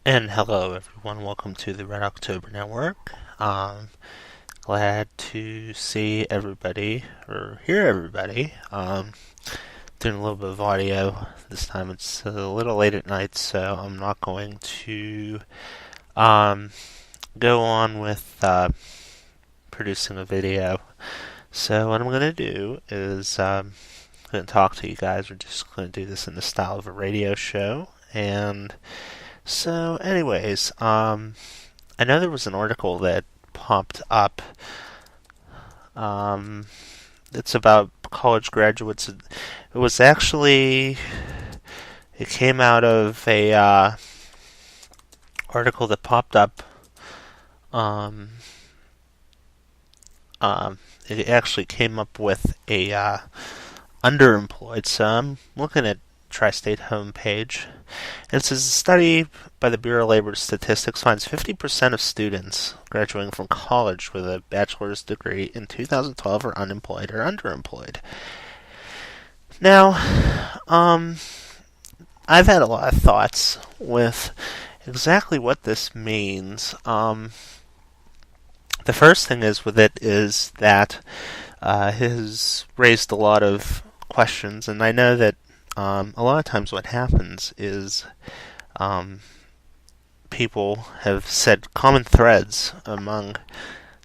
And hello, everyone. Welcome to the Red October Network. Glad to see everybody or hear everybody. Doing a little bit of audio this time. It's a little late at night, so I'm not going to um, go on with producing a video. So what I'm going to do is going to talk to you guys. We're just going to do this in the style of a radio show, and so, anyways, I know there was an article that popped up. Um, it's about college graduates. It was actually it came out of a article that popped up. Um, it actually came up with a underemployed. So I'm looking at Tri-State homepage. It says a study by the Bureau of Labor Statistics finds 50% of students graduating from college with a bachelor's degree in 2012 are unemployed or underemployed. Now, I've had a lot of thoughts with exactly what this means. The first thing is with it is that it has raised a lot of questions, and I know that a lot of times what happens is people have said common threads among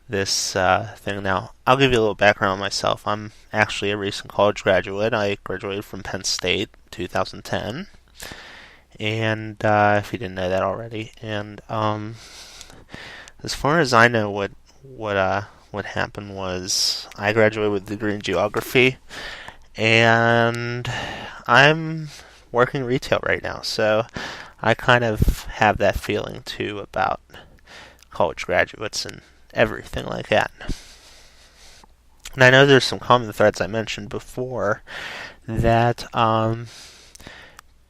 this thing. Now, I'll give you a little background on myself. I'm actually a recent college graduate. I graduated from Penn State 2010, and if you didn't know that already, and as far as I know, what happened was I graduated with a degree in geography, and I'm working retail right now, so I kind of have that feeling too about college graduates and everything like that. And I know there's some common threads I mentioned before that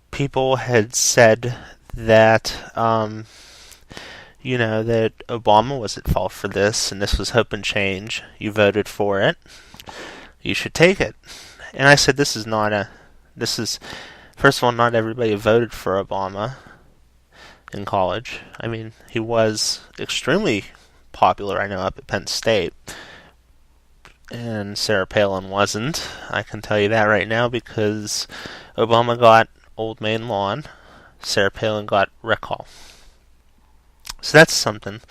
people had said that that Obama was at fault for this, and this was hope and change. You voted for it. You should take it. And I said, this is, first of all, not everybody voted for Obama in college. I mean, he was extremely popular, I know, up at Penn State. And Sarah Palin wasn't. I can tell you that right now because Obama got Old Main Lawn. Sarah Palin got Recall. So that's something.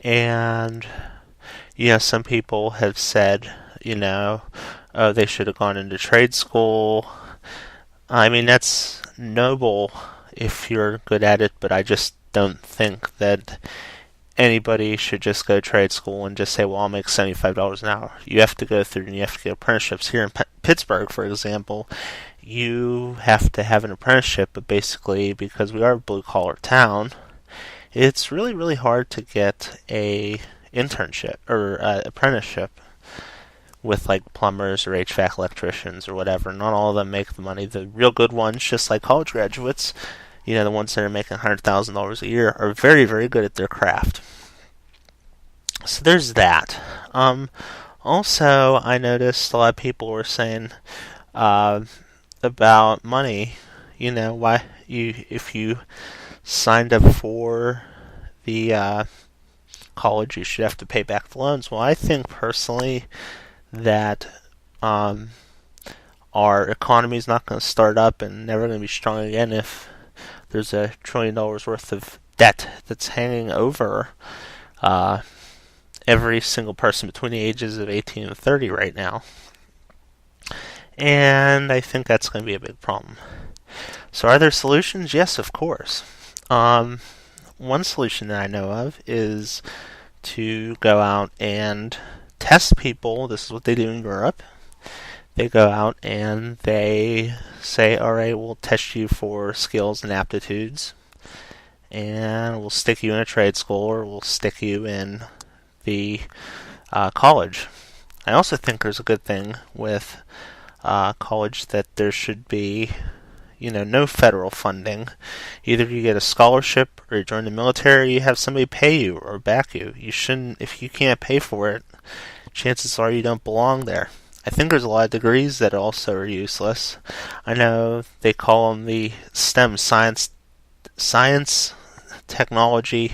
And, some people have said, oh, they should have gone into trade school. I mean, that's noble if you're good at it, but I just don't think that anybody should just go to trade school and just say, well, I'll make $75 an hour. You have to go through and you have to get apprenticeships. Here in Pittsburgh, for example, you have to have an apprenticeship, but basically, because we are a blue-collar town, it's really, really hard to get a internship or apprenticeship with like plumbers or HVAC electricians or whatever. Not all of them make the money. The real good ones, just like college graduates, the ones that are making $100,000 a year, are very, very good at their craft. So there's that. Also, I noticed a lot of people were saying about money. Why if you signed up for the college, you should have to pay back the loans. Well, I think personally that our economy is not going to start up and never going to be strong again if there's $1 trillion worth of debt that's hanging over every single person between the ages of 18 and 30 right now. And I think that's going to be a big problem. So are there solutions? Yes, of course. One solution that I know of is to go out and test people. This is what they do in Europe. They go out and they say, all right, we'll test you for skills and aptitudes, and we'll stick you in a trade school or we'll stick you in the college. I also think there's a good thing with college that there should be no federal funding. Either you get a scholarship or you join the military, you have somebody pay you or back you. You shouldn't, if you can't pay for it, chances are you don't belong there. I think there's a lot of degrees that also are useless. I know they call them the STEM, science, technology,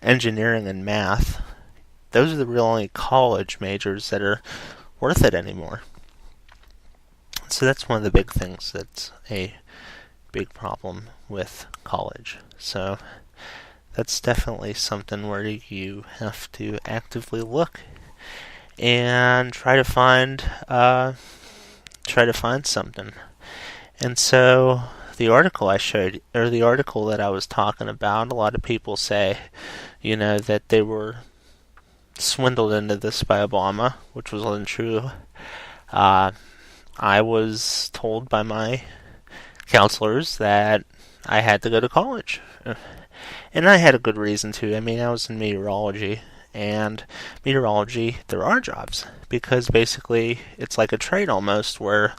engineering, and math, those are the real only college majors that are worth it anymore. So that's one of the big things that's a big problem with college. So that's definitely something where you have to actively look and try to find something. And so the article I showed, or the article that I was talking about, a lot of people say, that they were swindled into this by Obama, which was untrue. I was told by my counselors that I had to go to college. And I had a good reason to. I mean, I was in meteorology, and meteorology, there are jobs, because basically it's like a trade almost, where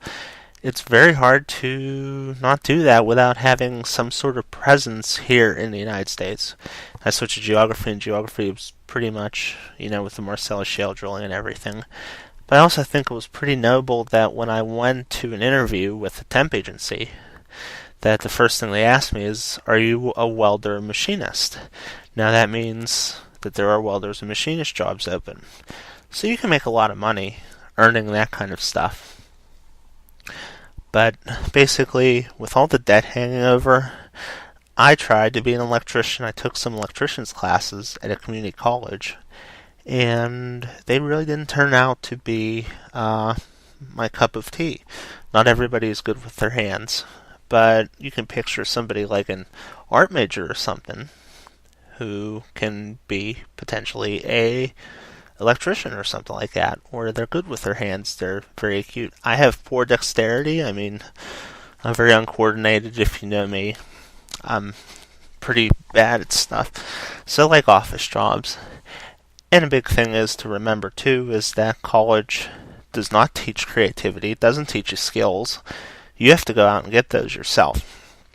it's very hard to not do that without having some sort of presence here in the United States. I switched to geography, and geography was pretty much, with the Marcellus Shale drilling and everything. But I also think it was pretty noble that when I went to an interview with a temp agency, that the first thing they asked me is, are you a welder or machinist? Now that means that there are welders and machinist jobs open. So you can make a lot of money earning that kind of stuff. But basically, with all the debt hanging over, I tried to be an electrician. I took some electrician's classes at a community college, and they really didn't turn out to be my cup of tea. Not everybody is good with their hands, but you can picture somebody like an art major or something who can be potentially a electrician or something like that, or they're good with their hands, they're very acute. I have poor dexterity. I mean, I'm very uncoordinated. If you know me, I'm pretty bad at stuff. So I like office jobs. And a big thing is to remember too is that college does not teach creativity. It doesn't teach you skills. You have to go out and get those yourself.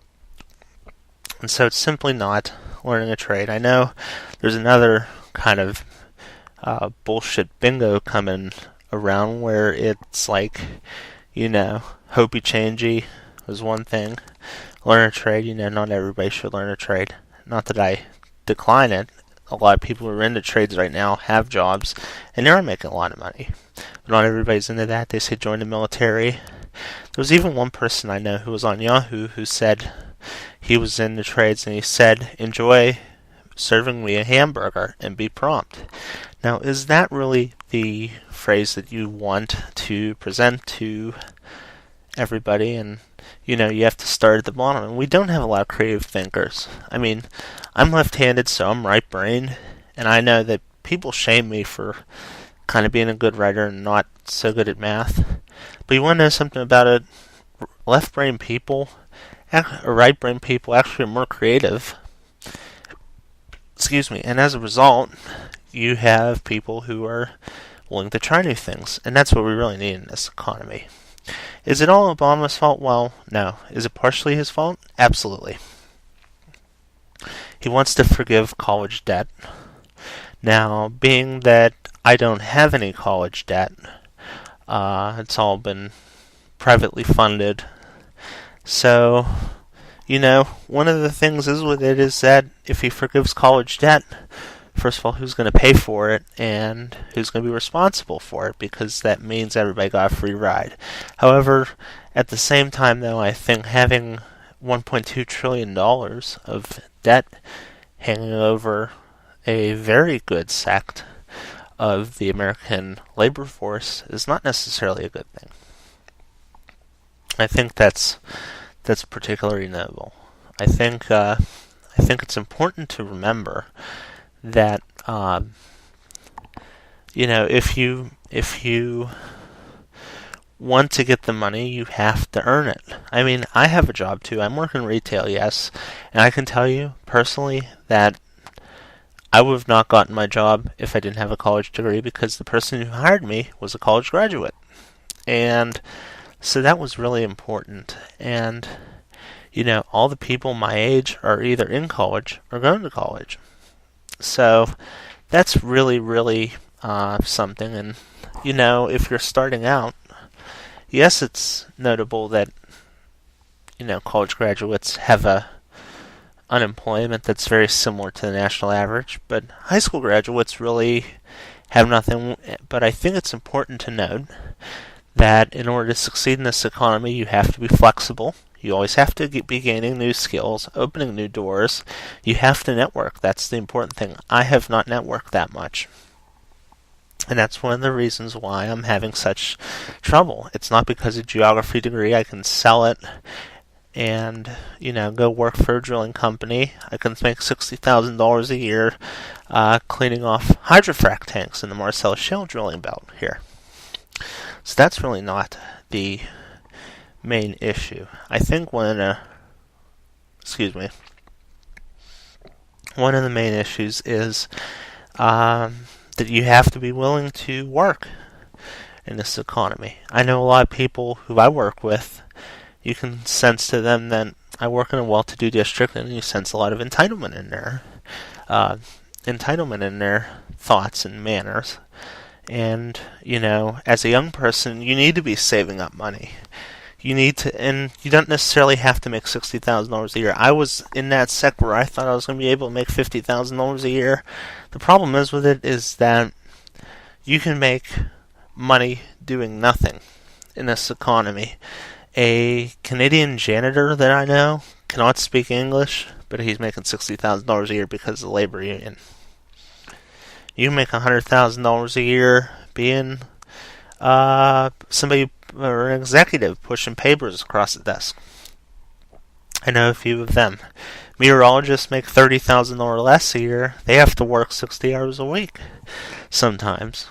And so it's simply not learning a trade. I know there's another kind of bullshit bingo coming around where it's like, hopey changey was one thing. Learn a trade, not everybody should learn a trade. Not that I decline it. A lot of people who are into trades right now have jobs, and they are making a lot of money. But not everybody's into that. They say join the military. There was even one person I know who was on Yahoo who said he was into trades, and he said, enjoy serving me a hamburger and be prompt. Now, is that really the phrase that you want to present to everybody? And, you have to start at the bottom. And we don't have a lot of creative thinkers. I mean, I'm left-handed, so I'm right-brained. And I know that people shame me for kind of being a good writer and not so good at math. But you want to know something about it? Left-brained people, or right-brained people actually are more creative. Excuse me. And as a result, you have people who are willing to try new things. And that's what we really need in this economy. Is it all Obama's fault? Well, no. Is it partially his fault? Absolutely. He wants to forgive college debt. Now, being that I don't have any college debt, it's all been privately funded. So, one of the things is with it is that if he forgives college debt, first of all, who's going to pay for it, and who's going to be responsible for it, because that means everybody got a free ride. However, at the same time, though, I think having $1.2 trillion of debt hanging over a very good sect of the American labor force is not necessarily a good thing. I think that's particularly noble. I think it's important to remember that if you want to get the money, you have to earn it. I mean, I have a job too. I'm working retail, yes, and I can tell you personally that I would have not gotten my job if I didn't have a college degree, because the person who hired me was a college graduate. And so that was really important. And all the people my age are either in college or going to college. So that's really, really something. And, if you're starting out, yes, it's notable that, college graduates have a unemployment that's very similar to the national average, but high school graduates really have nothing. But I think it's important to note that in order to succeed in this economy, you have to be flexible. You always have to be gaining new skills, opening new doors. You have to network. That's the important thing. I have not networked that much. And that's one of the reasons why I'm having such trouble. It's not because of geography degree. I can sell it and, go work for a drilling company. I can make $60,000 a year cleaning off hydrofrac tanks in the Marcellus Shale drilling belt here. So that's really not the main issue. I think one of the main issues is that you have to be willing to work in this economy. I know a lot of people who I work with, you can sense to them that I work in a well-to-do district, and you sense a lot of entitlement in their thoughts and manners. And, as a young person, you need to be saving up money. And you don't necessarily have to make $60,000 a year. I was in that sector where I thought I was going to be able to make $50,000 a year. The problem is with it is that you can make money doing nothing in this economy. A Canadian janitor that I know cannot speak English, but he's making $60,000 a year because of the labor union. You make $100,000 a year being somebody or an executive pushing papers across the desk. I know a few of them. Meteorologists make $30,000 or less a year. They have to work 60 hours a week sometimes.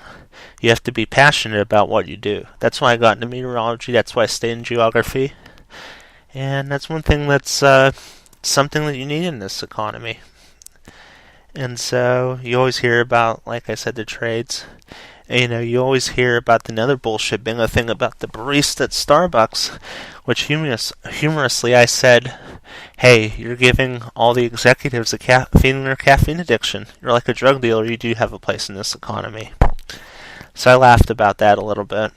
You have to be passionate about what you do. That's why I got into meteorology. That's why I stayed in geography. And that's one thing that's something that you need in this economy. And so you always hear about, like I said, the trades. And, you always hear about the other bullshit bingo thing about the barista at Starbucks, which humorously I said, hey, you're giving all the executives feeding their caffeine addiction. You're like a drug dealer. You do have a place in this economy. So I laughed about that a little bit.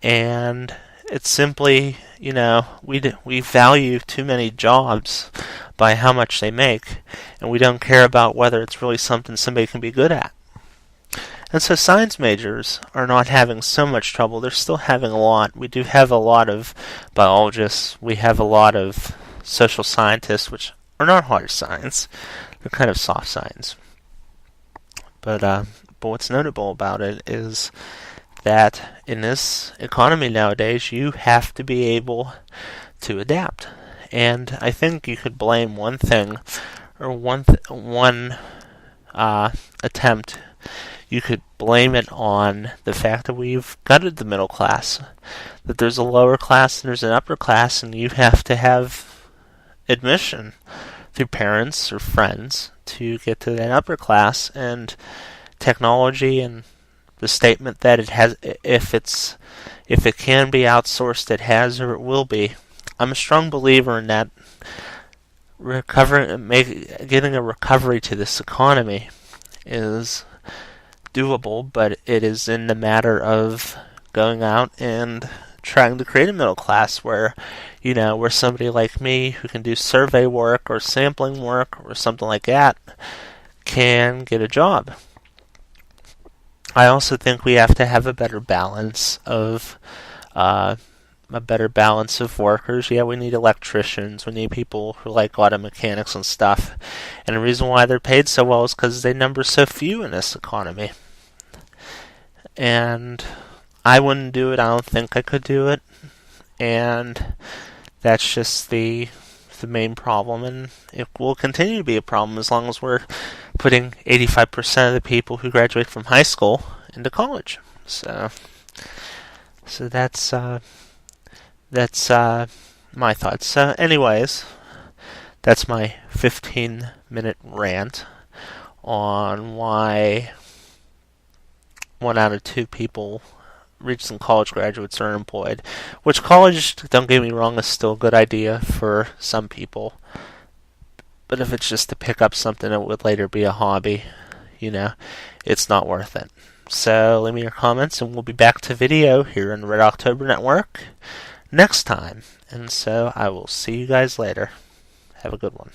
And it's simply, we value too many jobs by how much they make, and we don't care about whether it's really something somebody can be good at. And so science majors are not having so much trouble. They're still having a lot. We do have a lot of biologists. We have a lot of social scientists, which are not hard science. They're kind of soft science. But what's notable about it is that in this economy nowadays, you have to be able to adapt. And I think you could blame one thing, or one attempt. You could blame it on the fact that we've gutted the middle class, that there's a lower class and there's an upper class, and you have to have admission through parents or friends to get to that upper class. And technology and the statement that it has, if it can be outsourced, it has or it will be. I'm a strong believer in that. Getting a recovery to this economy is doable, but it is in the matter of going out and trying to create a middle class where somebody like me who can do survey work or sampling work or something like that can get a job. I also think we have to have a better balance of workers. Yeah, we need electricians. We need people who like auto mechanics and stuff. And the reason why they're paid so well is because they number so few in this economy. And I wouldn't do it. I don't think I could do it. And that's just the main problem. And it will continue to be a problem as long as we're putting 85% of the people who graduate from high school into college. So that's my thoughts. So anyways, that's my 15-minute rant on why 1 out of 2 people recent college graduates are unemployed. Which college, don't get me wrong, is still a good idea for some people. But if it's just to pick up something that would later be a hobby, it's not worth it. So leave me your comments, and we'll be back to video here in the Red October Network next time. And so I will see you guys later. Have a good one.